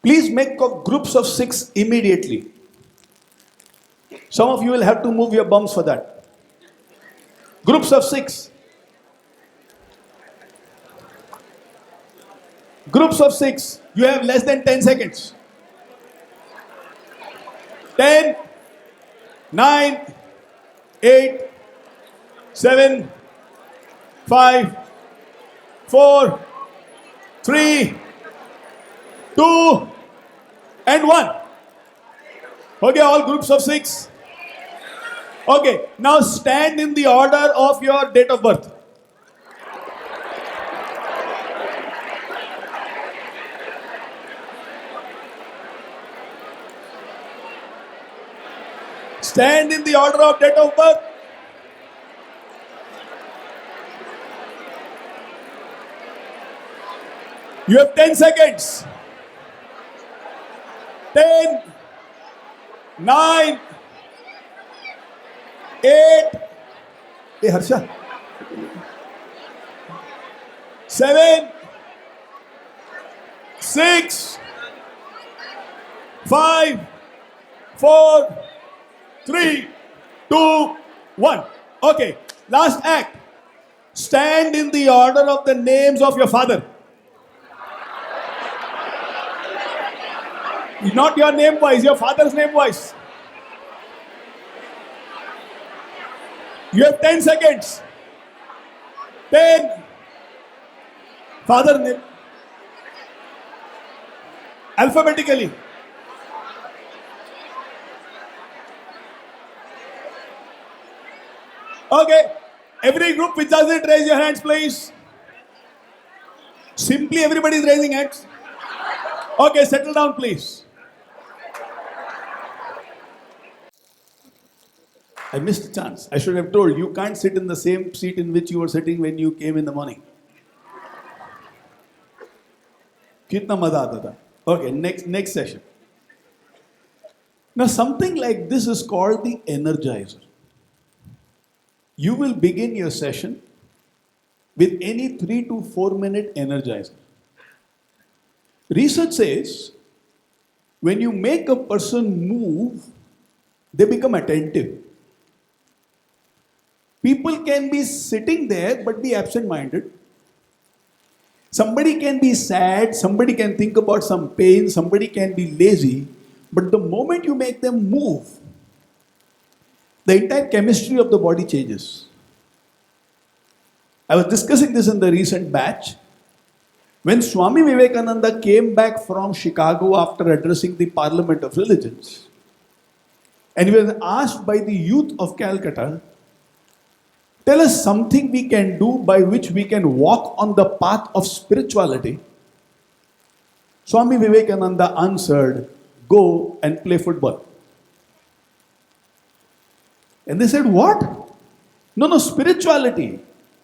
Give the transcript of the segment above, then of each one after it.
Please make of groups of 6 immediately. Some of you will have to move your bums for that. Groups of 6. Groups of 6. You have less than 10 seconds. 10, 9, 8, 7, 5, 4, 3, 2, and 1. Okay, all groups of 6. Okay, now stand in the order of your date of birth. Stand in the order of date of birth. You have 10 seconds. 10, 9, 8, hey Harsha, 7, 6, 5, 4, 3, 2, 1. Okay, last act. Stand in the order of the names of your father. Not your name wise, your father's name wise. You have 10 seconds. 10. Father name. Alphabetically. Okay. Every group which does it, raise your hands, please. Simply everybody is raising hands. Okay, settle down, please. I missed a chance. I should have told you can't sit in the same seat in which you were sitting when you came in the morning. Kitna maza aata tha. Okay, next session. Now something like this is called the Energizer. You will begin your session with any 3 to 4 minute Energizer. Research says when you make a person move, they become attentive. People can be sitting there but be absent-minded. Somebody can be sad, somebody can think about some pain, somebody can be lazy. But the moment you make them move, the entire chemistry of the body changes. I was discussing this in the recent batch. When Swami Vivekananda came back from Chicago after addressing the Parliament of Religions, and he was asked by the youth of Calcutta, tell us something we can do by which we can walk on the path of spirituality. Swami Vivekananda answered, go and play football. And they said, what? No, spirituality.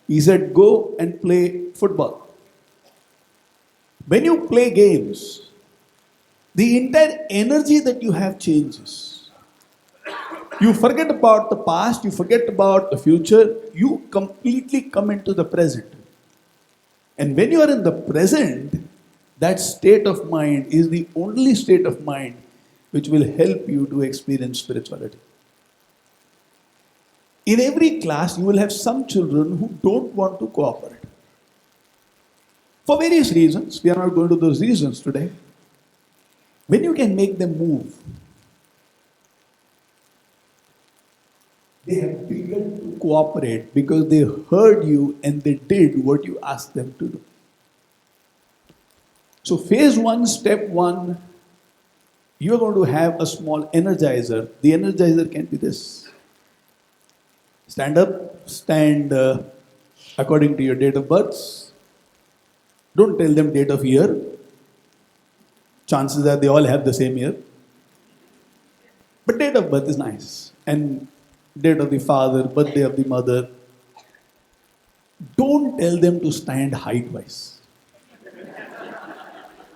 He said, go and play football. When you play games, the entire energy that you have changes. You forget about the past, you forget about the future, you completely come into the present. And when you are in the present, that state of mind is the only state of mind which will help you to experience spirituality. In every class, you will have some children who don't want to cooperate. For various reasons, we are not going to those reasons today. When you can make them move, they have begun to cooperate because they heard you and they did what you asked them to do. So phase 1, step 1, you are going to have a small energizer. The energizer can be this. Stand up, stand according to your date of birth. Don't tell them date of year. Chances are they all have the same year. But date of birth is nice. And date of the father, birthday of the mother. Don't tell them to stand height-wise.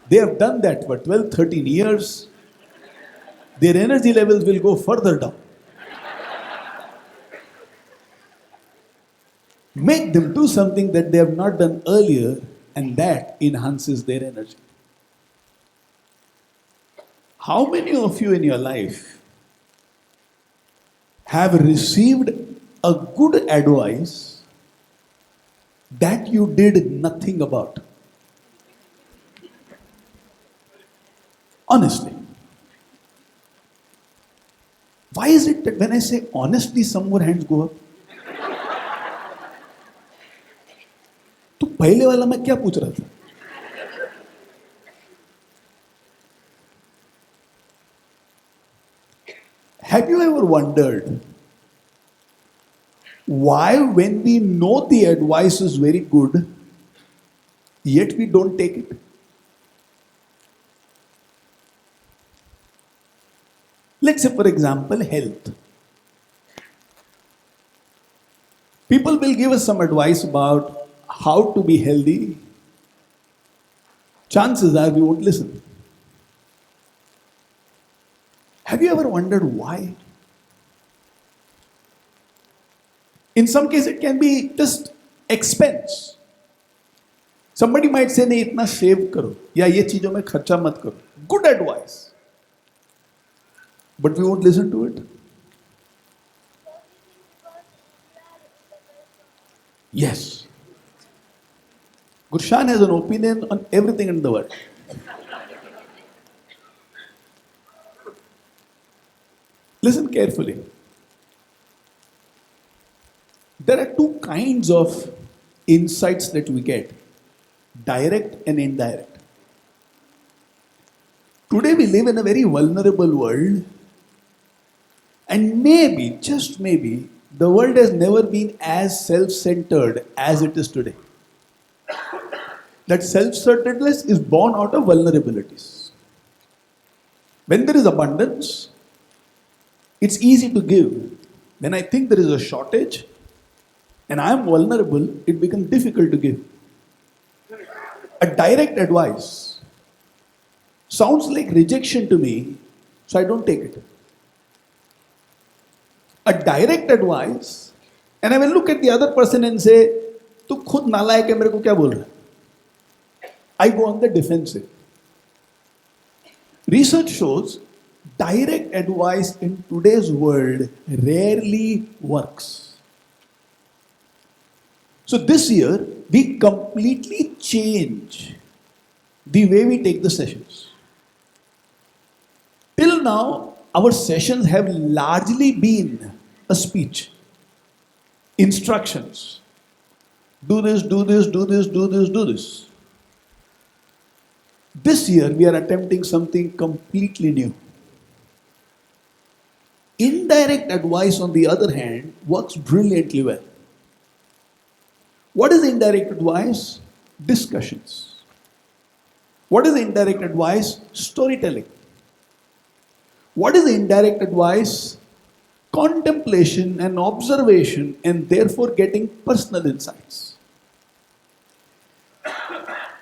They have done that for 12, 13 years. Their energy levels will go further down. Make them do something that they have not done earlier, and that enhances their energy. How many of you in your life have received a good advice that you did nothing about? Honestly. Why is it that when I say honestly, some more hands go up? तो पहले वाला मैं क्या पूछ रहा था? Have you ever wondered why, when we know the advice is very good, yet we don't take it? Let's say, for example, health. People will give us some advice about how to be healthy. Chances are we won't listen. Have you ever wondered why? In some cases, it can be just expense. Somebody might say, नहीं इतना save करो या ये चीजों में खर्चा मत करो. Good advice. But we won't listen to it. Yes. Gurshan has an opinion on everything in the world. Listen carefully. There are two kinds of insights that we get, direct and indirect. Today we live in a very vulnerable world, and maybe, just maybe, the world has never been as self-centered as it is today. That self-centeredness is born out of vulnerabilities. When there is abundance, it's easy to give. When I think there is a shortage and I am vulnerable, it becomes difficult to give. A direct advice sounds like rejection to me, so I don't take it. A direct advice, and I will look at the other person and say, "तू खुद नालायक है, मेरे को क्या बोल रहा है?" I go on the defensive. Research shows direct advice in today's world rarely works. So this year, we completely change the way we take the sessions. Till now, our sessions have largely been a speech, instructions. Do this, do this, do this, do this, do this. This year, we are attempting something completely new. Indirect advice, on the other hand, works brilliantly well. What is indirect advice? Discussions. What is indirect advice? Storytelling. What is indirect advice? Contemplation and observation, and therefore getting personal insights.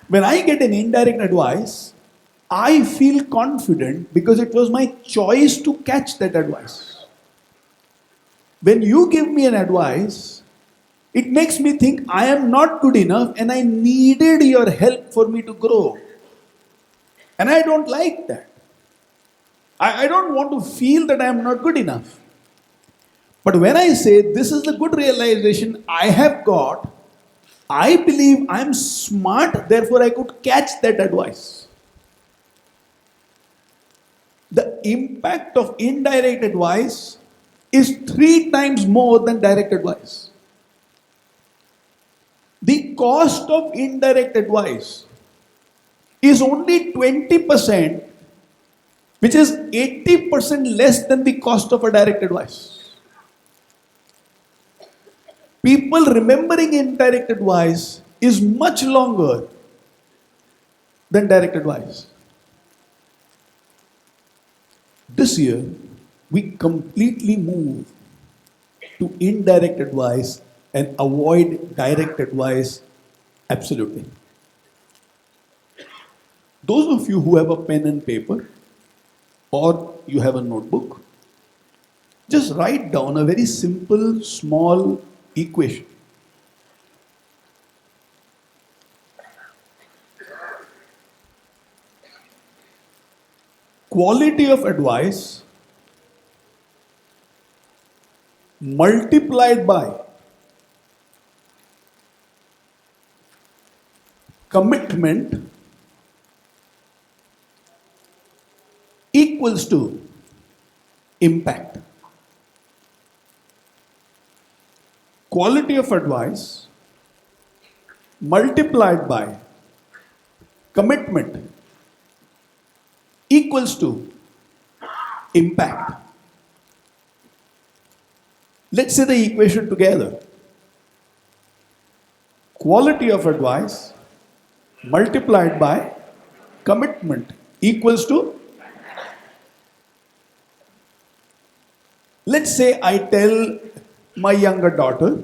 When I get an indirect advice, I feel confident because it was my choice to catch that advice. When you give me an advice, it makes me think I am not good enough and I needed your help for me to grow. And I don't like that. I don't want to feel that I am not good enough. But when I say this is the good realization I have got, I believe I am smart, therefore I could catch that advice. The impact of indirect advice is 3 times more than direct advice. The cost of indirect advice is only 20%, which is 80% less than the cost of a direct advice. People remembering indirect advice is much longer than direct advice. This year, we completely move to indirect advice and avoid direct advice absolutely. Those of you who have a pen and paper or you have a notebook, just write down a very simple, small equation. quality of advice multiplied by commitment equals to impact. Quality of advice multiplied by commitment equals to impact. Let's say the equation together. Quality of advice multiplied by commitment equals to. Let's say I tell my younger daughter,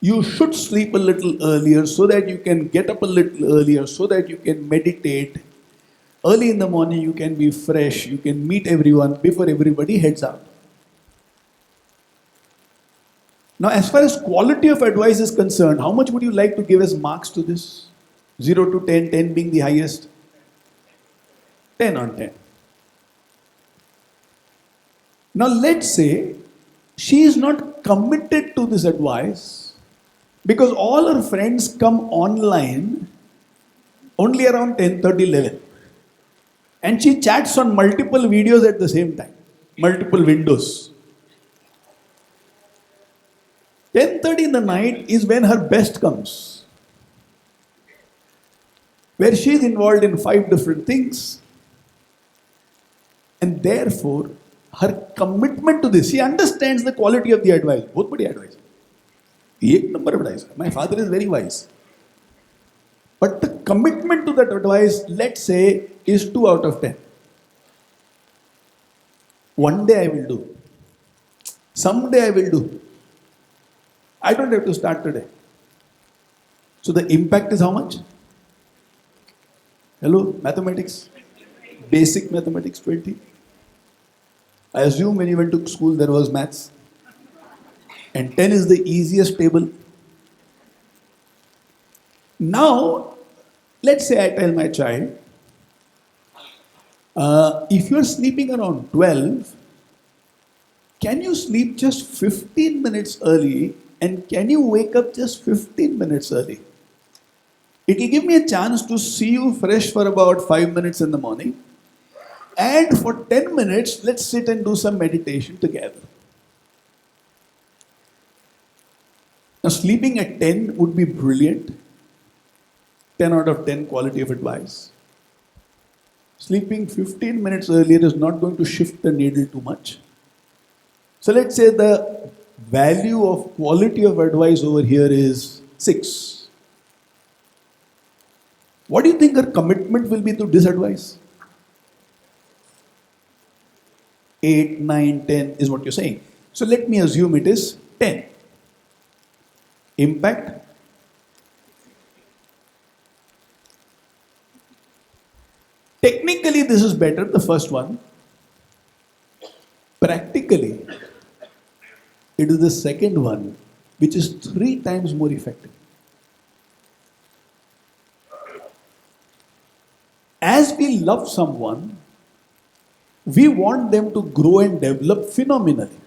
you should sleep a little earlier so that you can get up a little earlier, so that you can meditate. Early in the morning, you can be fresh, you can meet everyone before everybody heads out. Now, as far as quality of advice is concerned, how much would you like to give as marks to this? 0 to 10, 10 being the highest? 10 on 10. Now, let's say she is not committed to this advice because all her friends come online only around 10:30, 11. And she chats on multiple videos at the same time, multiple windows. 10:30 in the night is when her best comes, where she is involved in 5 different things. And therefore, her commitment to this, she understands the quality of the advice. Both badi advice. Ek number advice. My father is very wise. But the commitment to that advice, let's say, is 2 out of 10. One day I will do. Someday I will do. I don't have to start today. So the impact is how much? Hello, mathematics. Basic mathematics, 20. I assume when you went to school there was maths. And 10 is the easiest table. Now, let's say I tell my child, if you're sleeping around 12, can you sleep just 15 minutes early and can you wake up just 15 minutes early? It will give me a chance to see you fresh for about 5 minutes in the morning. And for 10 minutes, let's sit and do some meditation together. Now, sleeping at 10 would be brilliant. 10 out of 10 quality of advice. Sleeping 15 minutes earlier is not going to shift the needle too much. So let's say the value of quality of advice over here is 6. What do you think her commitment will be to this advice? 8, 9, 10 is what you're saying. So let me assume it is 10. Impact? Technically, this is better, the first one. Practically, it is the second one, which is 3 times more effective. As we love someone, we want them to grow and develop phenomenally.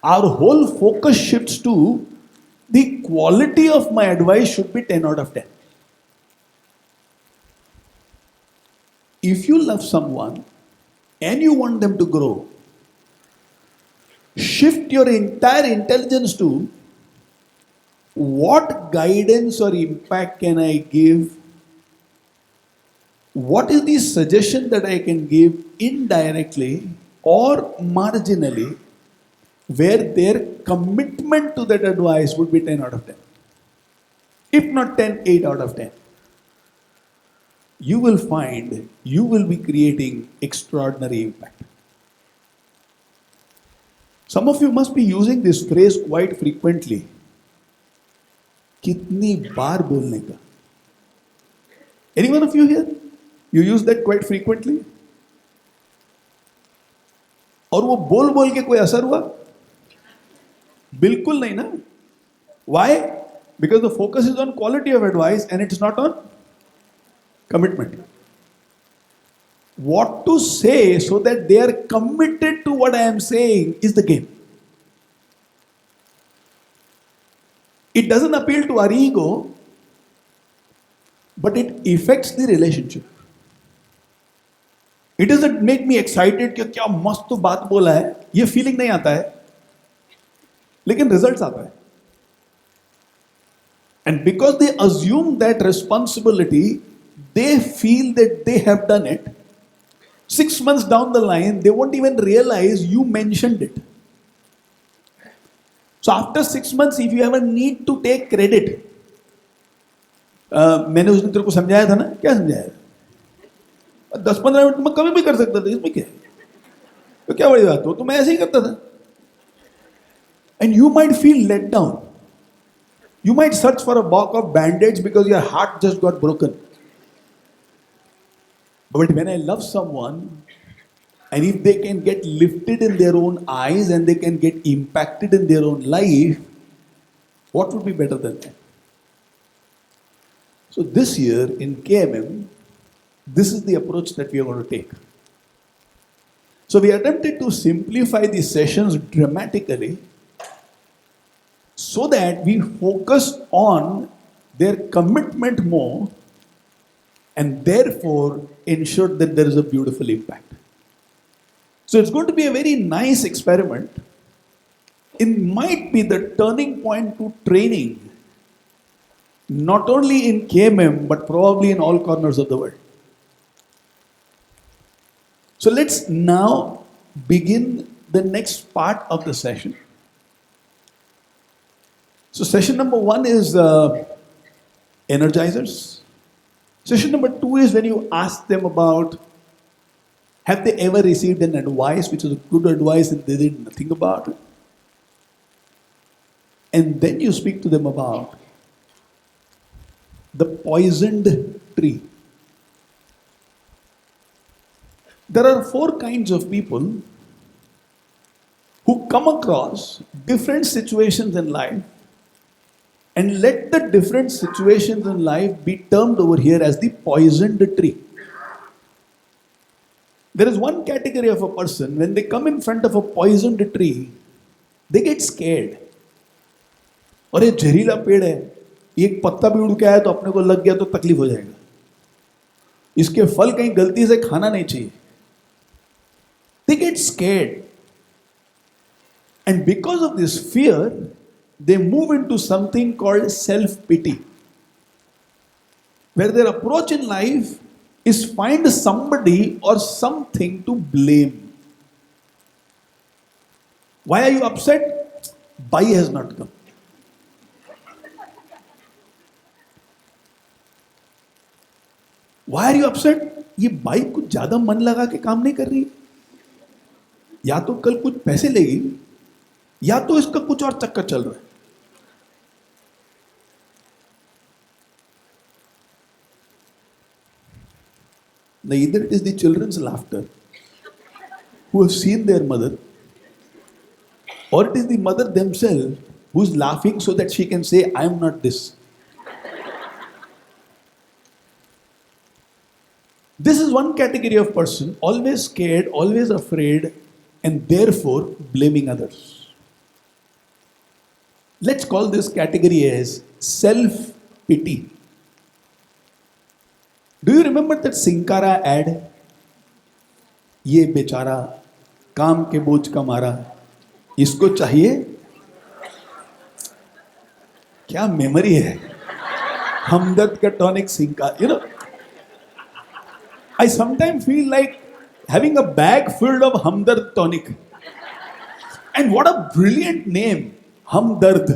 Our whole focus shifts to the quality of my advice should be 10 out of 10. If you love someone and you want them to grow, shift your entire intelligence to what guidance or impact can I give? What is the suggestion that I can give indirectly or marginally where their commitment to that advice would be 10 out of 10? If not 10, 8 out of 10. You will find you will be creating extraordinary impact. Some of you must be using this phrase quite frequently. Kitni baar bolne ka? Any one of you here? You use that quite frequently? और वो बोल बोल के कोई असर हुआ? बिल्कुल नहीं ना? Why? Because the focus is on quality of advice and it's not on commitment. what to say so that they are committed to what I am saying is the game. It doesn't appeal to our ego, but it affects the relationship. It doesn't make me excited कि क्या मस्त बात बोला है, ये feeling नहीं आता है, लेकिन रिजल्ट्स आता है. And because they assume that responsibility, they feel that they have done it. 6 months down the line, they won't even realize you mentioned it. So after 6 months, if you have a need to take credit, मैंने उस दिन तेरे को समझाया था ना, क्या समझाया? 10-15 मिनट में कभी भी कर सकता था, इसमें क्या है? तो क्या बड़ी बात हो, तो मैं ऐसे ही करता था. And you might feel let down. You might search for a box of band-aids because your heart just got broken. But when I love someone, and if they can get lifted in their own eyes and they can get impacted in their own life, what would be better than that? So this year in KMM, this is the approach that we are going to take. So we attempted to simplify the sessions dramatically so that we focus on their commitment more and therefore ensure that there is a beautiful impact. So it's going to be a very nice experiment. It might be the turning point to training, not only in KMM, but probably in all corners of the world. So let's now begin the next part of the session. So session number 1 is Energizers. Session number 2 is when you ask them about, have they ever received an advice which was a good advice and they did nothing about it? And then you speak to them about the poisoned tree. There are 4 kinds of people who come across different situations in life, and let the different situations in life be termed over here as the poisoned tree. There is one category of a person, when they come in front of a poisoned tree, they get scared. और ये जहरीला पेड़ है, एक पत्ता भी उड़ के आया तो अपने को लग गया तो तकलीफ हो जाएगा. इसके फल कहीं गलती से खाना नहीं चाहिए. They get scared. And because of this fear, they move into something called self-pity, where their approach in life is find somebody or something to blame. Why are you upset? Bai has not come. Why are you upset? ये by कुछ ज्यादा मन लगा के काम नहीं कर रही, या तो कल कुछ पैसे लेगी, या तो इसका कुछ और चक्कर चल रहा है. Now either it is the children's laughter who have seen their mother, or it is the mother themselves who is laughing so that she can say, I am not this. This is one category of person, always scared, always afraid, and therefore blaming others. Let's call this category as self-pity. Do you remember that Sinkara ad? ये बेचारा काम के बोझ का मारा, इसको चाहिए. क्या मेमोरी है, हमदर्द का tonic सिंका. You know, I sometimes feel like having a bag filled of Hamdard tonic. And what a brilliant name, Hamdard.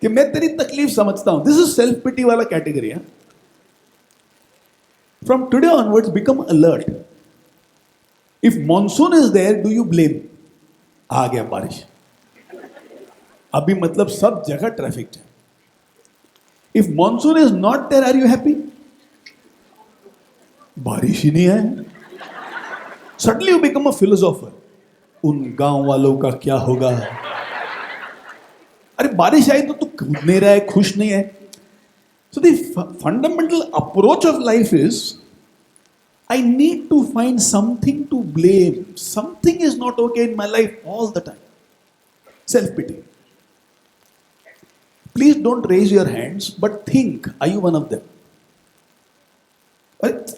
कि मैं तेरी तकलीफ समझता हूं. This is self-pity वाला category. है? From today onwards, become alert. If monsoon is there, do you blame? आ गया बारिश. अभी मतलब सब जगह ट्रैफिक है. If monsoon is not there, are you happy? बारिश ही नहीं है. Suddenly you become a philosopher. उन गांव वालों का क्या होगा? अरे बारिश आई तो तू कूद नहीं रहा है, खुश नहीं है. So the fundamental approach of life is, I need to find something to blame. Something is not okay in my life all the time. Self pity. Please don't raise your hands, but think, are you one of them? Right?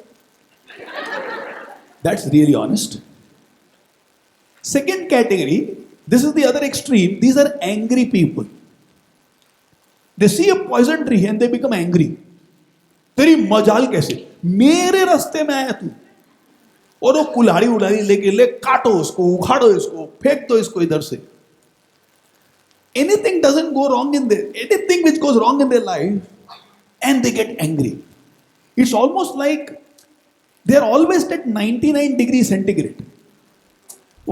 That's really honest. Second category, this is the other extreme. These are angry people. They see a poison tree and they become angry. तेरी मजाल कैसे मेरे रास्ते में आया तू और वो कुल्हाड़ी उड़ाड़ी लेके ले काटो उसको उखाड़ो इसको फेंक दो इसको इधर से anything doesn't go wrong in there anything which goes wrong in their life and they get angry it's almost like they are always at 99 degrees centigrade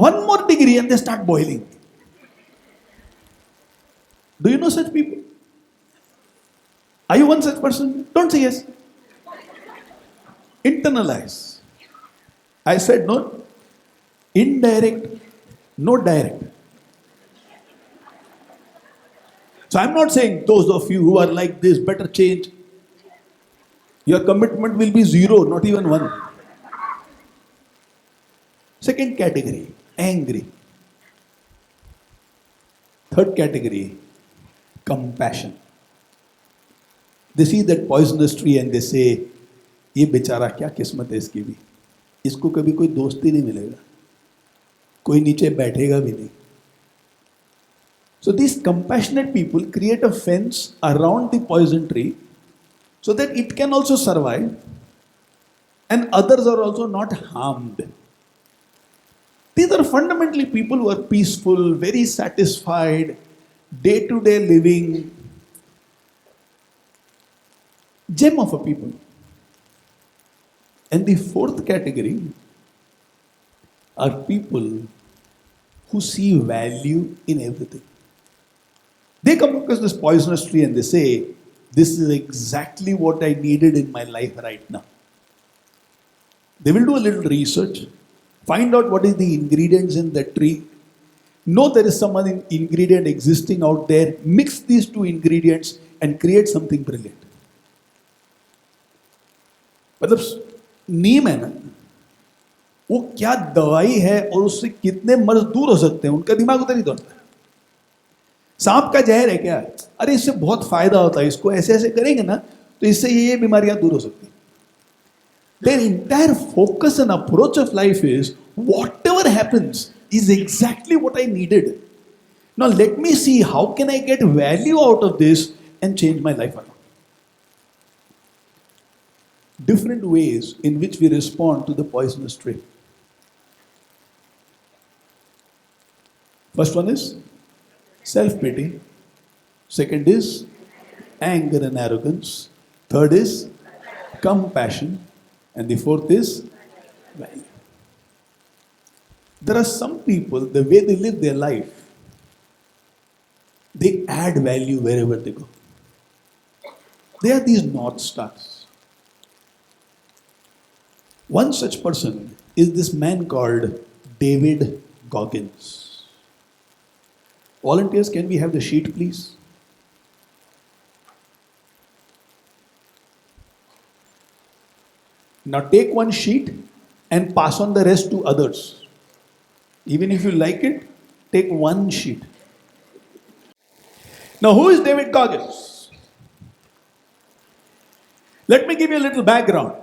one more degree and they start boiling do you know such people are you one such person don't say yes internalize I said no indirect no direct so I'm not saying those of you who are like this better change your commitment will be zero not even one second category angry third category compassion they see that poisonous tree and they say ये बेचारा क्या किस्मत है इसकी भी इसको कभी कोई दोस्त ही नहीं मिलेगा कोई नीचे बैठेगा भी नहीं so these compassionate people create a fence around the poison tree so that it can also survive and others are also not harmed these are fundamentally people who are peaceful very satisfied day to day living gem of a people and the fourth category are people who see value in everything. They come across this poisonous tree and they say, this is exactly what I needed in my life right now. They will do a little research, find out what is the ingredients in that tree, know there is some other ingredient existing out there, mix these two ingredients and create something brilliant. मतलब नीम है ना वो क्या दवाई है और उससे कितने मर्ज दूर हो सकते हैं उनका दिमाग उधर ही दौड़ता है सांप का जहर है क्या अरे इससे बहुत फायदा होता है इसको ऐसे ऐसे करेंगे ना तो इससे ये बीमारियां दूर हो सकती हैं their entire focus and approach of life is whatever happens is exactly what I needed now let me see how can I get value out of this and change my life around different ways in which we respond to the poisonous tree. First one is self-pity. Second is anger and arrogance. Third is compassion. And the fourth is value. There are some people, the way they live their life, they add value wherever they go. They are these North Stars. One such person is this man called David Goggins. Volunteers, can we have the sheet, please? Now take one sheet and pass on the rest to others. Even if you like it, take one sheet. Now, who is David Goggins? Let me give you a little background.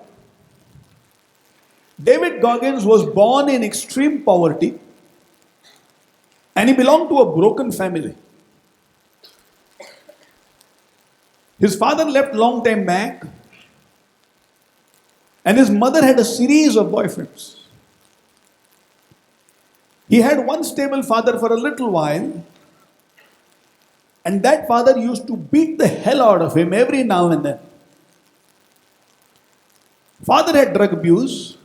David Goggins was born in extreme poverty and he belonged to a broken family. His father left long time back and his mother had a series of boyfriends. He had one stable father for a little while and that father used to beat the hell out of him every now and then. Father had drug abuse.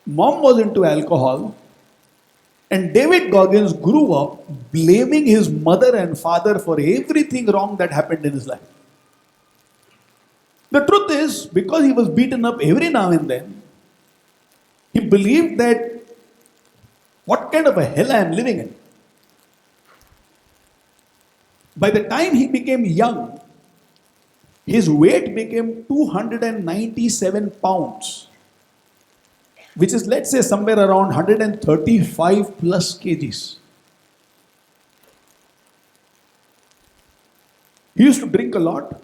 Mom was into alcohol and David Goggins grew up blaming his mother and father for everything wrong that happened in his life. The truth is, because he was beaten up every now and then, he believed that what kind of a hell I am living in. By the time he became young, his weight became 297 pounds. which is, let's say, somewhere around 135 plus kgs. He used to drink a lot,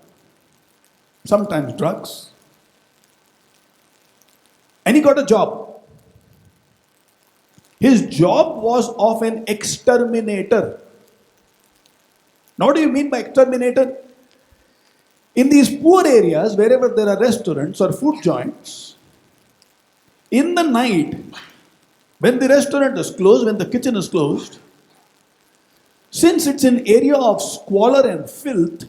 sometimes drugs, and he got a job. His job was of an exterminator. Now, what do you mean by exterminator? In these poor areas, wherever there are restaurants or food joints, in the night, when the restaurant is closed, when the kitchen is closed, since it's an area of squalor and filth,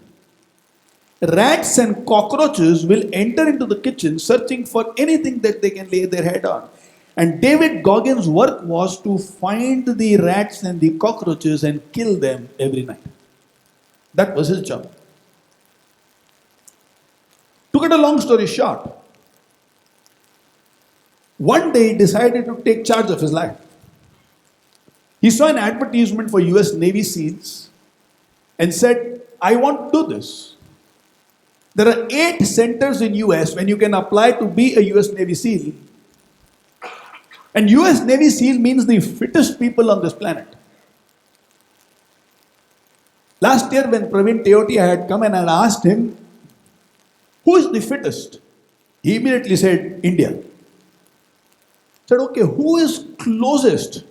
rats and cockroaches will enter into the kitchen searching for anything that they can lay their head on. And David Goggins' work was to find the rats and the cockroaches and kill them every night. That was his job. To cut a long story short, one day he decided to take charge of his life. He saw an advertisement for US Navy SEALs and said, I want to do this. There are 8 centers in US when you can apply to be a US Navy SEAL. And US Navy SEAL means the fittest people on this planet. Last year when Praveen Teotia had come and I had asked him, who is the fittest? He immediately said, India. I said, okay, who is closest?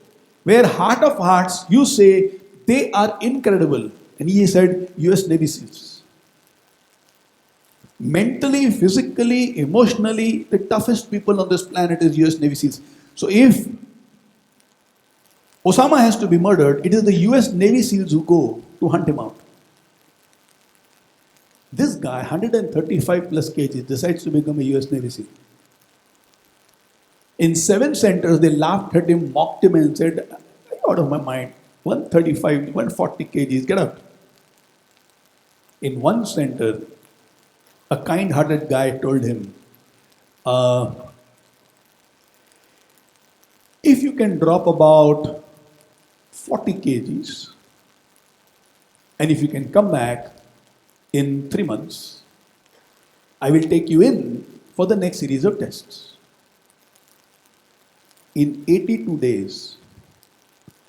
Where heart of hearts, you say, they are incredible. And he said, US Navy SEALs. Mentally, physically, emotionally, the toughest people on this planet is US Navy SEALs. So if Osama has to be murdered, it is the US Navy SEALs who go to hunt him out. This guy, 135 plus kgs, decides to become a US Navy SEAL. In 7 centers, they laughed at him, mocked him, and said, "Are you out of my mind? 135, 140 kgs, get out." In one center, a kind-hearted guy told him, if you can drop about 40 kgs, and if you can come back in 3 months, I will take you in for the next series of tests. In 82 days,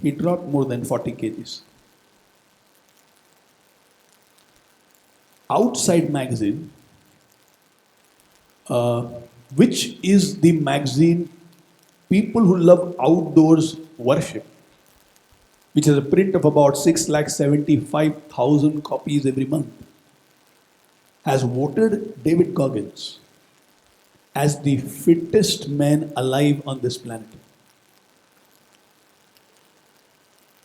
he dropped more than 40 kgs. Outside magazine, which is the magazine people who love outdoors worship, which has a print of about 675,000 copies every month, has voted David Goggins as the fittest man alive on this planet.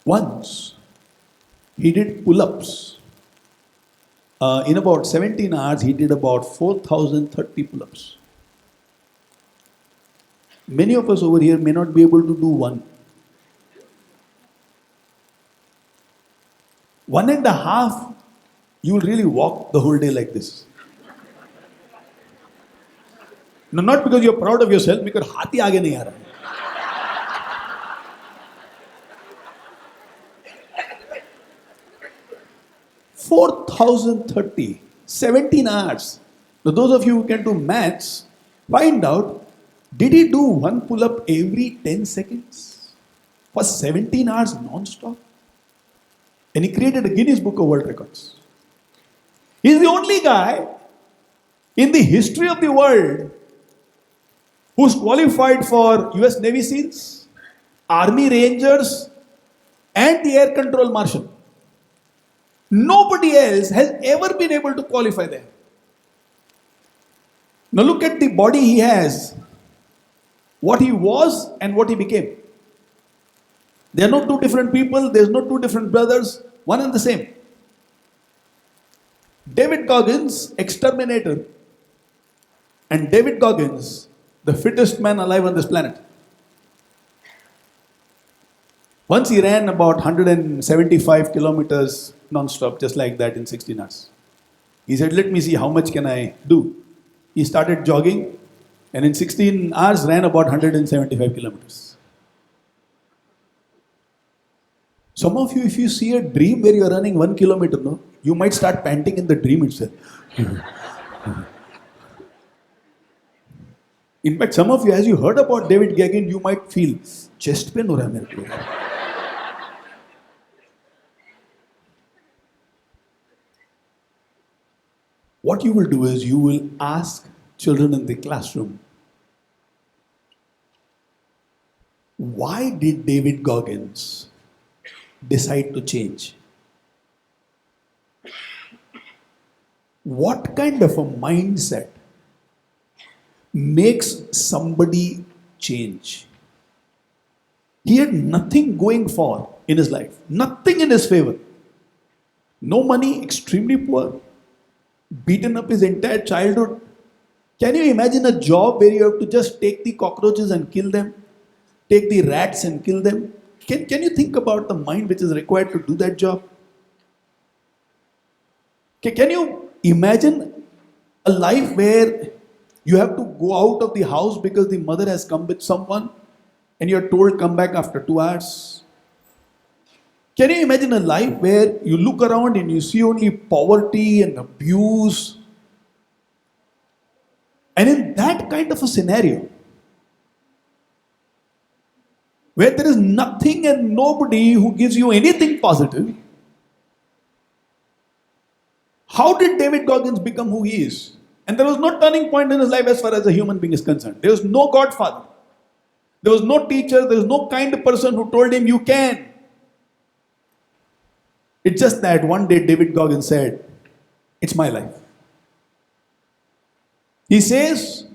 Once, he did pull-ups. In about 17 hours, he did about 4,030 pull-ups. Many of us over here may not be able to do one. 1.5, you will really walk the whole day like this. No, not because you're proud of yourself, because हाथी आगे नहीं आ रहा है. 4,030, 17 hours. Now those of you who can do maths, find out, did he do one pull-up every 10 seconds? For 17 hours non-stop? And he created a Guinness Book of World Records. He's the only guy in the history of the world who's qualified for US Navy SEALs, Army Rangers, and the Air Control Marshal. Nobody else has ever been able to qualify there. Now look at the body he has, what he was and what he became. They are not two different people, there's no two different brothers, one and the same. David Goggins, exterminator, and David Goggins, the fittest man alive on this planet. Once he ran about 175 kilometers non-stop, just like that in 16 hours. He said, let me see how much can I do. He started jogging and in 16 hours ran about 175 kilometers. Some of you, if you see a dream where you are running 1 kilometer, no, you might start panting in the dream itself. In fact, some of you, as you heard about David Goggins, you might feel chest pain हो रहा है मेरे को. What you will do is you will ask children in the classroom, why did David Goggins decide to change? What kind of a mindset makes somebody change? He had nothing going for in his life, nothing in his favor. No money, extremely poor, beaten up his entire childhood. Can you imagine a job where you have to just take the cockroaches and kill them? Take the rats and kill them? Can you think about the mind which is required to do that job? Can you imagine a life where you have to go out of the house because the mother has come with someone and you're told come back after 2 hours? Can you imagine a life where you look around and you see only poverty and abuse? And in that kind of a scenario, where there is nothing and nobody who gives you anything positive, how did David Goggins become who he is? And there was no turning point in his life as far as a human being is concerned. There was no godfather. There was no teacher. There was no kind of person who told him, you can. It's just that one day David Goggins said, it's my life. He says,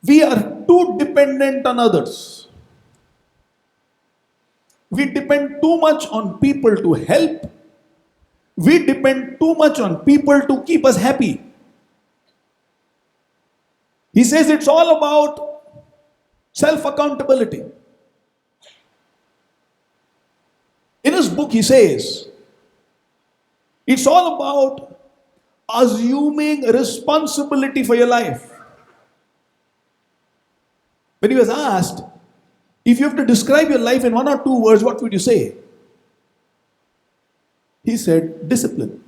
we are too dependent on others. We depend too much on people to help. We depend too much on people to keep us happy. He says it's all about self-accountability. In his book, he says, it's all about assuming responsibility for your life. When he was asked, if you have to describe your life in 1 or 2 words, what would you say? He said, discipline.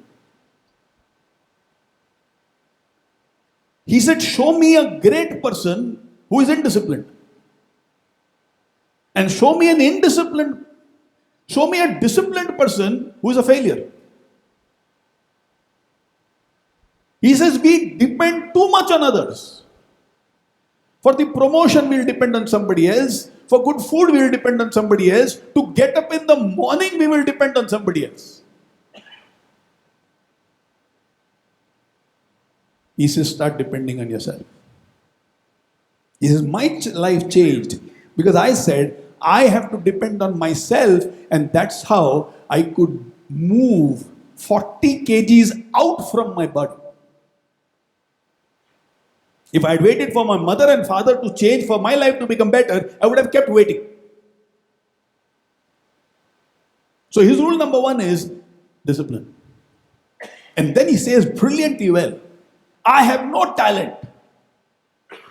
He said, show me a great person who is indisciplined. And show me a disciplined person who is a failure. He says, we depend too much on others. For the promotion, we'll depend on somebody else. For good food, we'll depend on somebody else. To get up in the morning, we will depend on somebody else. He says, start depending on yourself. He says, my life changed because I said, I have to depend on myself, and that's how I could move 40 kgs out from my body. If I had waited for my mother and father to change for my life to become better, I would have kept waiting. So his rule number 1 is discipline. And then he says brilliantly well, I have no talent.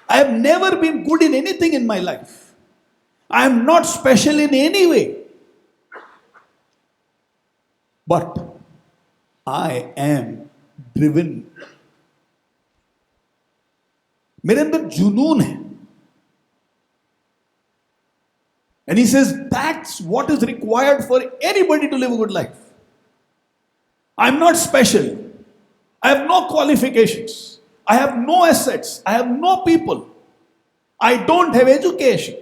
I have never been good in anything in my life. I am not special in any way. But I am driven. मेरे अंदर जुनून है. And he says that's what is required for anybody to live a good life. I'm not special. I have no qualifications. I have no assets. I have no people. I don't have education.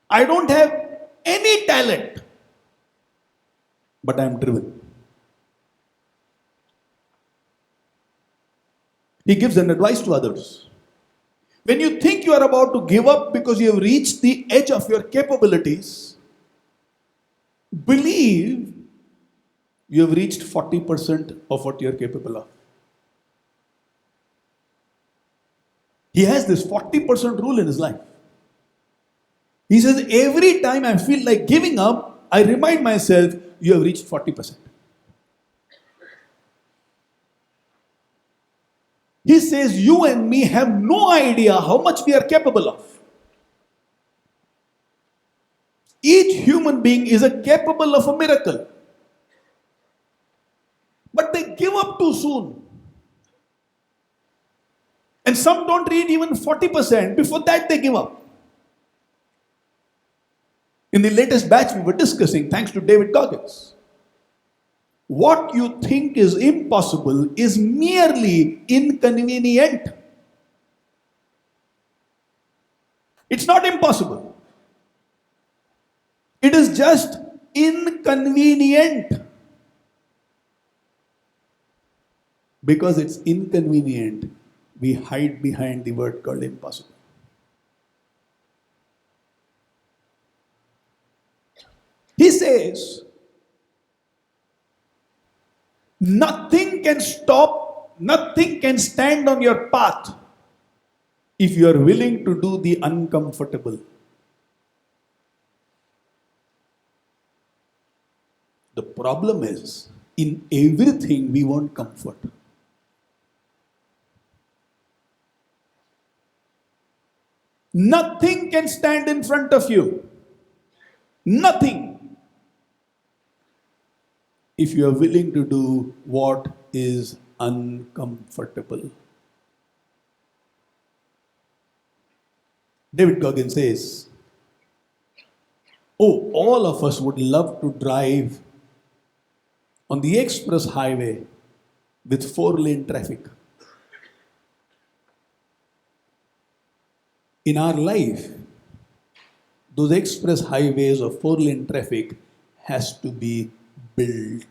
I don't have any talent. But I am driven. He gives an advice to others. When you think you are about to give up because you have reached the edge of your capabilities, believe you have reached 40% of what you are capable of. He has this 40% rule in his life. He says, every time I feel like giving up, I remind myself, you have reached 40%. He says, you and me have no idea how much we are capable of. Each human being is capable of a miracle. But they give up too soon. And some don't read even 40%. Before that, they give up. In the latest batch, we were discussing, thanks to David Goggins, what you think is impossible is merely inconvenient. It's not impossible. It is just inconvenient. Because it's inconvenient, we hide behind the word called impossible. He says, nothing can stop, nothing can stand on your path if you are willing to do the uncomfortable. The problem is, in everything we want comfort. Nothing can stand in front of you. Nothing. If you are willing to do what is uncomfortable. David Goggins says, oh, all of us would love to drive on the express highway with 4-lane traffic. In our life, those express highways of 4-lane traffic has to be built.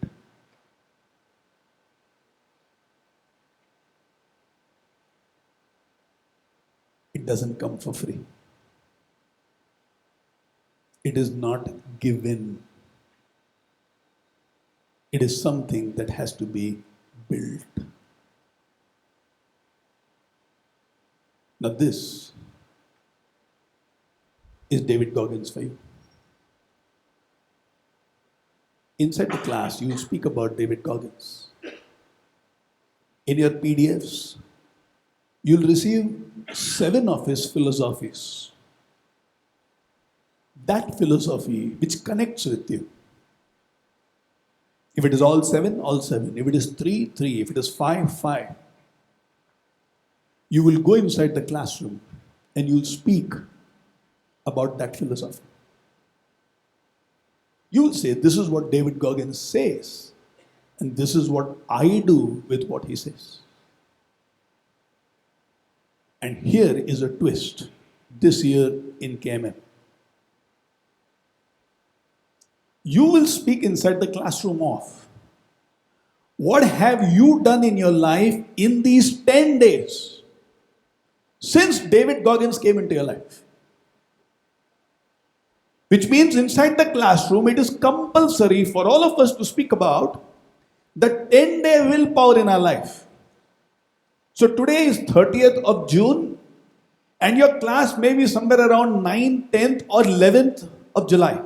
It doesn't come for free. It is not given. It is something that has to be built. Now this is David Goggins for you. Inside the class, you will speak about David Goggins. In your PDFs, you'll receive 7 of his philosophies. That philosophy which connects with you. If it is all 7, all 7. If it is 3, 3. If it is 5, 5. You will go inside the classroom and you'll speak about that philosophy. You will say, this is what David Goggins says, and this is what I do with what he says. And here is a twist this year in KMM. You will speak inside the classroom of what have you done in your life in these 10 days since David Goggins came into your life. Which means inside the classroom, it is compulsory for all of us to speak about the 10-day willpower in our life. So today is 30th of June, and your class may be somewhere around 9th, 10th or 11th of July.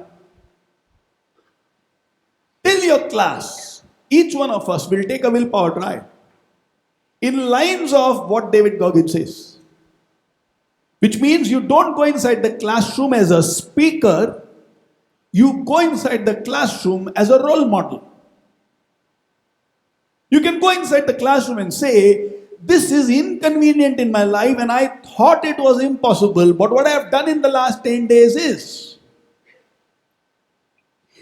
Till your class, each one of us will take a willpower drive in lines of what David Goggins says. Which means you don't go inside the classroom as a speaker, you go inside the classroom as a role model. You can go inside the classroom and say, this is inconvenient in my life and I thought it was impossible, but what I have done in the last 10 days is.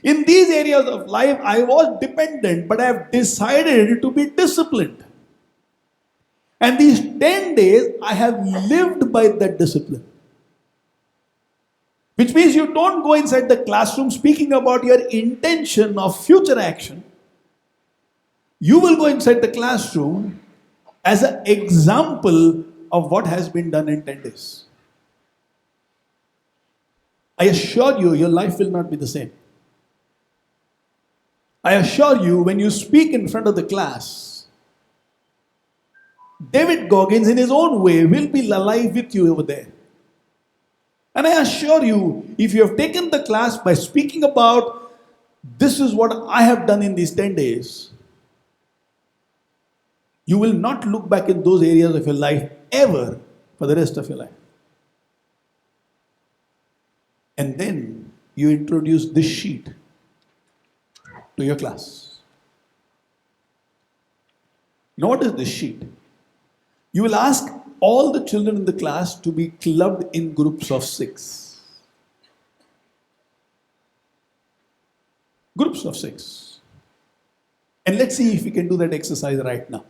In these areas of life, I was dependent, but I have decided to be disciplined. And these 10 days, I have lived by that discipline. Which means you don't go inside the classroom speaking about your intention of future action. You will go inside the classroom as an example of what has been done in 10 days. I assure you, your life will not be the same. I assure you, when you speak in front of the class, David Goggins, in his own way, will be alive with you over there. And I assure you, if you have taken the class by speaking about, this is what I have done in these 10 days, you will not look back in those areas of your life ever for the rest of your life. And then you introduce this sheet to your class. Now, what is this sheet? You will ask all the children in the class to be clubbed in groups of 6. Groups of 6. And let's see if we can do that exercise right now.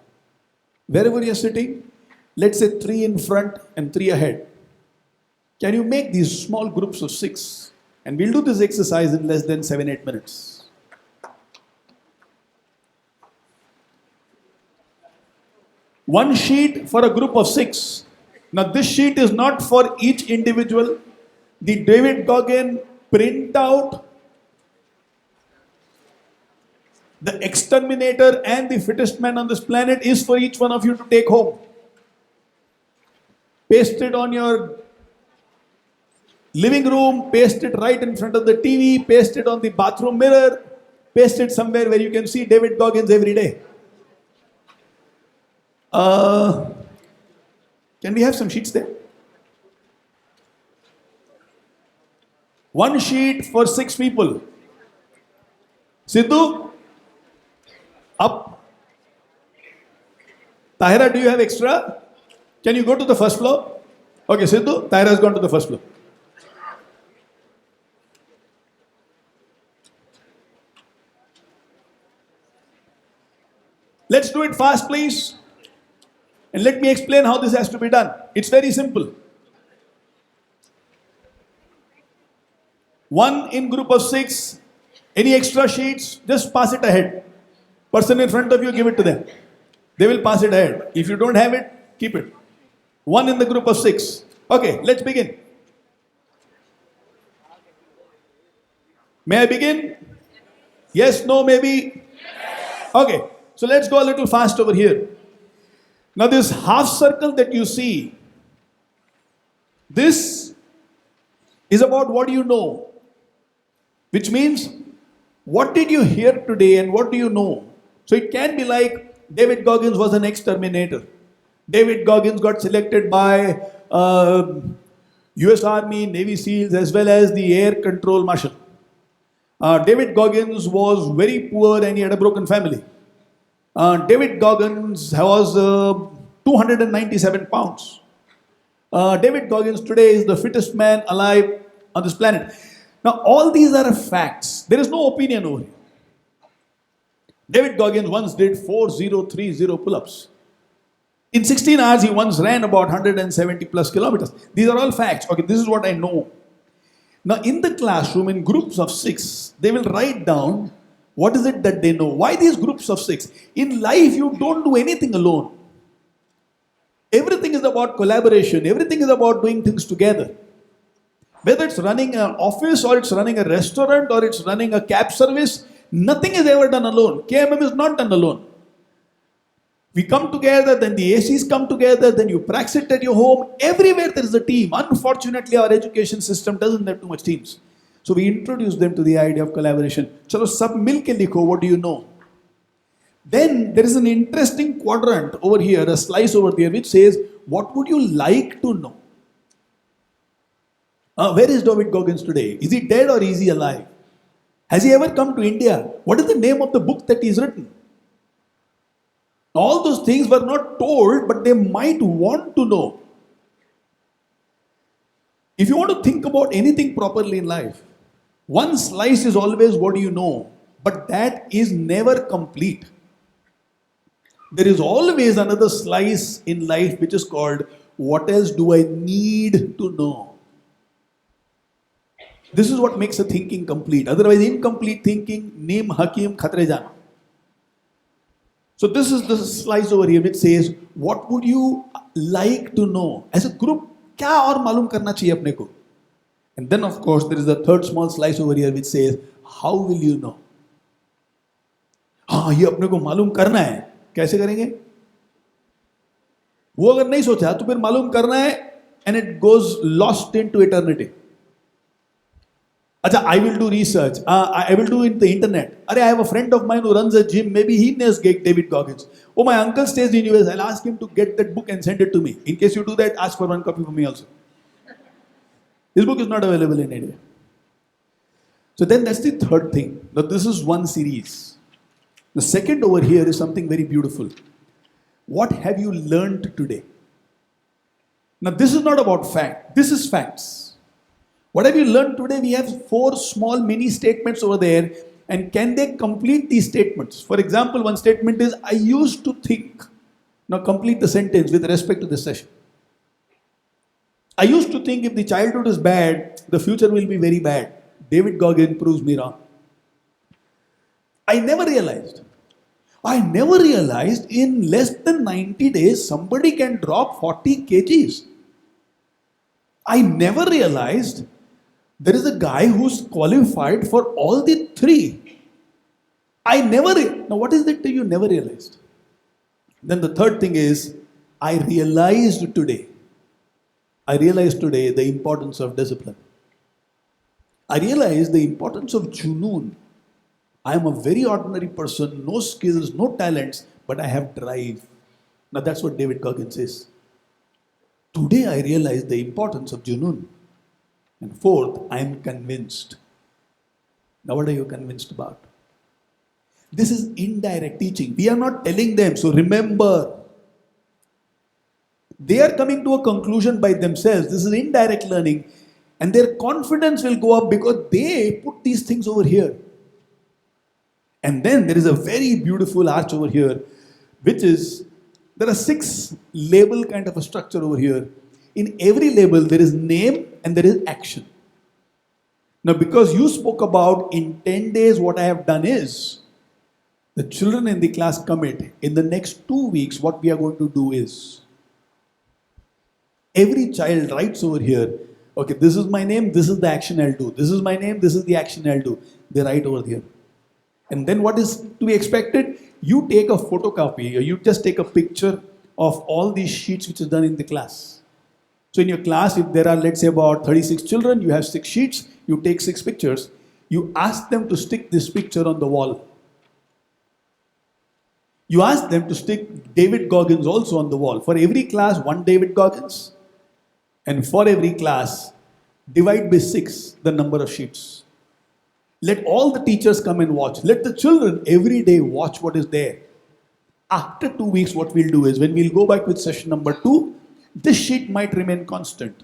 Wherever you're sitting, let's say 3 in front and 3 ahead. Can you make these small groups of 6? And we'll do this exercise in less than 7-8 minutes. One sheet for a group of 6. Now this sheet is not for each individual. The David Goggins printout, the exterminator and the fittest man on this planet is for each one of you to take home. Paste it on your living room, paste it right in front of the TV, paste it on the bathroom mirror, paste it somewhere where you can see David Goggins every day. Can we have some sheets there? One sheet for 6 people. Sidhu, up. Tahira, do you have extra? Can you go to the first floor? Okay, Sidhu, Tahira has gone to the first floor. Let's do it fast, please. And let me explain how this has to be done. It's very simple. One in group of 6. Any extra sheets, just pass it ahead. Person in front of you, give it to them. They will pass it ahead. If you don't have it, keep it. One in the group of 6. Okay, let's begin. May I begin? Yes, no, maybe? Okay, so let's go a little fast over here. Now this half circle that you see, this is about what you know. Which means, what did you hear today and what do you know? So it can be like, David Goggins was an exterminator. David Goggins got selected by US Army, Navy SEALs as well as the Air Control Marshal. David Goggins was very poor and he had a broken family. David Goggins was 297 pounds. David Goggins today is the fittest man alive on this planet. Now all these are facts. There is no opinion over here. David Goggins once did 4030 pull-ups. In 16 hours he once ran about 170 plus kilometers. These are all facts. Okay, this is what I know. Now in the classroom in groups of 6, they will write down what is it that they know? Why these groups of 6? In life, you don't do anything alone. Everything is about collaboration. Everything is about doing things together. Whether it's running an office or it's running a restaurant or it's running a cab service, nothing is ever done alone. KMM is not done alone. We come together, then the ACs come together, then you practice it at your home. Everywhere there is a team. Unfortunately, our education system doesn't have too much teams. So we introduce them to the idea of collaboration. Chalo sab milke likho, what do you know? Then there is an interesting quadrant over here, a slice over there, which says, what would you like to know? Where is David Goggins today? Is he dead or is he alive? Has he ever come to India? What is the name of the book that he's written? All those things were not told, but they might want to know. If you want to think about anything properly in life, one slice is always what do you know, but that is never complete. There is always another slice in life which is called, what else do I need to know? This is what makes a thinking complete. Otherwise, incomplete thinking, neem hakim khatre jana. So this is the slice over here which says, what would you like to know? As a group, kya aur malum karna chahiye apne ko? And then of course there is a third small slice over here which says, how will you know? हाँ ये अपने को मालूम करना है. कैसे करेंगे? वो अगर नहीं सोचा तो फिर मालूम करना है and it goes lost into eternity. Acha, I will do research. I will do in the internet. I have a friend of mine who runs a gym. Maybe he knows David Goggins. Oh, my uncle stays in US. I'll ask him to get that book and send it to me. In case you do that, ask for one copy for me also. This book is not available in India. So then that's the third thing. Now this is one series. The second over here is something very beautiful. What have you learned today? Now, this is not about fact. This is facts. What have you learned today? We have 4 small mini statements over there. And can they complete these statements? For example, one statement is, I used to think. Now complete the sentence with respect to this session. I used to think if the childhood is bad, the future will be very bad. David Goggins proves me wrong. I never realized in less than 90 days, somebody can drop 40 kgs. I never realized there is a guy who's qualified for all the 3. Now what is it that you never realized? Then the third thing is, I realized today the importance of discipline. I realized the importance of junoon. I am a very ordinary person, no skills, no talents, but I have drive. Now that's what David Goggins says. Today I realized the importance of junoon. And fourth, I am convinced. Now what are you convinced about? This is indirect teaching. We are not telling them. So remember, they are coming to a conclusion by themselves. This is indirect learning. And their confidence will go up because they put these things over here. And then there is a very beautiful arch over here, which is, there are 6 label kind of a structure over here. In every label, there is name and there is action. Now, because you spoke about in 10 days, what I have done is, the children in the class commit, in the next 2 weeks, what we are going to do is, every child writes over here, okay, this is my name, this is the action I'll do. This is my name, this is the action I'll do. They write over here. And then what is to be expected? You take a photocopy, or you just take a picture of all these sheets which is done in the class. So in your class, if there are, let's say, about 36 children, you have 6 sheets, you take 6 pictures, you ask them to stick this picture on the wall. You ask them to stick David Goggins also on the wall. For every class, 1 David Goggins. And for every class, divide by 6 the number of sheets. Let all the teachers come and watch. Let the children every day watch what is there. After 2 weeks, what we'll do is, when we'll go back with session number 2, this sheet might remain constant.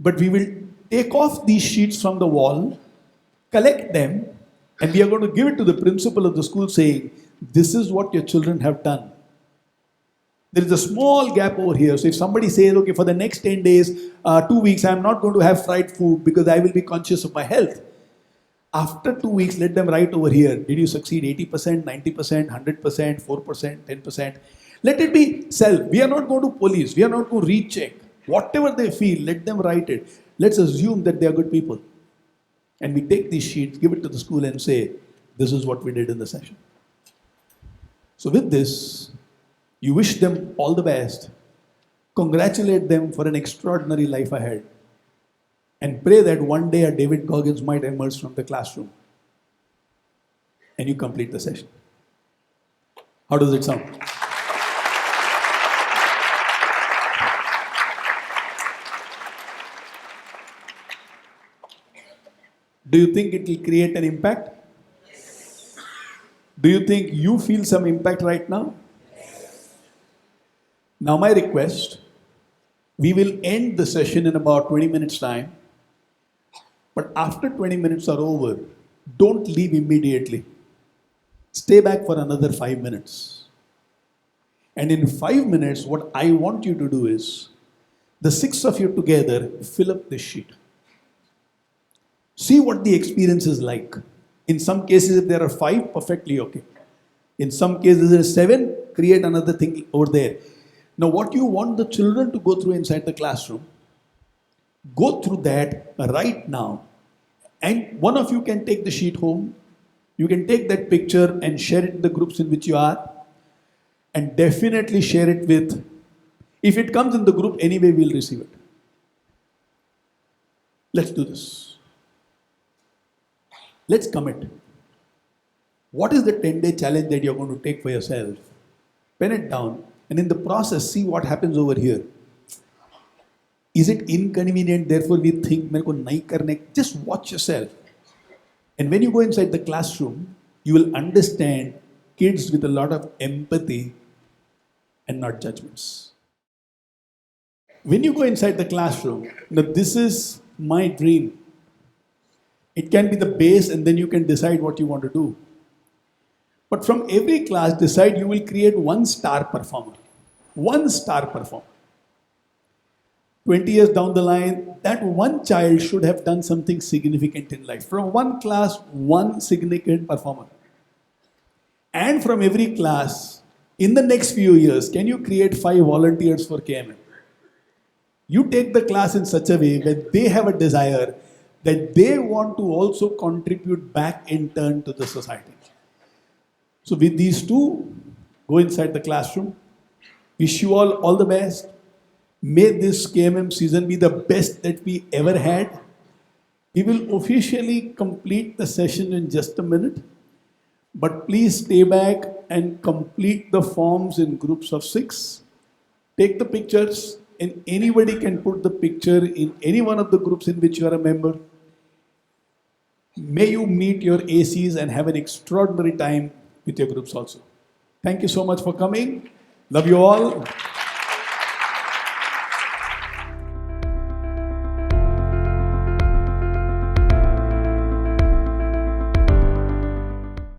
But we will take off these sheets from the wall, collect them, and we are going to give it to the principal of the school saying, this is what your children have done. There is a small gap over here. So if somebody says, okay, for the next 10 days, 2 weeks, I'm not going to have fried food because I will be conscious of my health. After 2 weeks, let them write over here. Did you succeed 80%, 90%, 100%, 4%, 10%? Let it be self. We are not going to police. We are not going to recheck. Whatever they feel, let them write it. Let's assume that they are good people. And we take these sheets, give it to the school and say, this is what we did in the session. So with this, you wish them all the best, congratulate them for an extraordinary life ahead, and pray that one day a David Goggins might emerge from the classroom and you complete the session. How does it sound? Do you think it will create an impact? Yes. Do you think you feel some impact right now? Yes. Now my request, we will end the session in about 20 minutes time. But after 20 minutes are over, don't leave immediately. Stay back for another 5 minutes. And in 5 minutes, what I want you to do is, the 6 of you together, fill up this sheet. See what the experience is like. In some cases, if there are 5, perfectly okay. In some cases, there are 7, create another thing over there. Now, what you want the children to go through inside the classroom, go through that right now. And one of you can take the sheet home. You can take that picture and share it in the groups in which you are. And definitely share it with, if it comes in the group, anyway, we'll receive it. Let's do this. Let's commit. What is the 10-day challenge that you're going to take for yourself? Pen it down, and in the process, see what happens over here. Is it inconvenient? Therefore, we think, "Mereko nahi karne." Just watch yourself. And when you go inside the classroom, you will understand kids with a lot of empathy and not judgments. When you go inside the classroom, now this is my dream. It can be the base, and then you can decide what you want to do. But from every class, decide you will create one star performer. One star performer. 20 years down the line, that one child should have done something significant in life. From one class, one significant performer. And from every class, in the next few years, can you create 5 volunteers for KMM? You take the class in such a way that they have a desire that they want to also contribute back in turn to the society. So with these two, go inside the classroom. Wish you all the best. May this KMM season be the best that we ever had. We will officially complete the session in just a minute. But please stay back and complete the forms in groups of 6. Take the pictures, and anybody can put the picture in any one of the groups in which you are a member. May you meet your ACs and have an extraordinary time with your groups also. Thank you so much for coming. Love you all.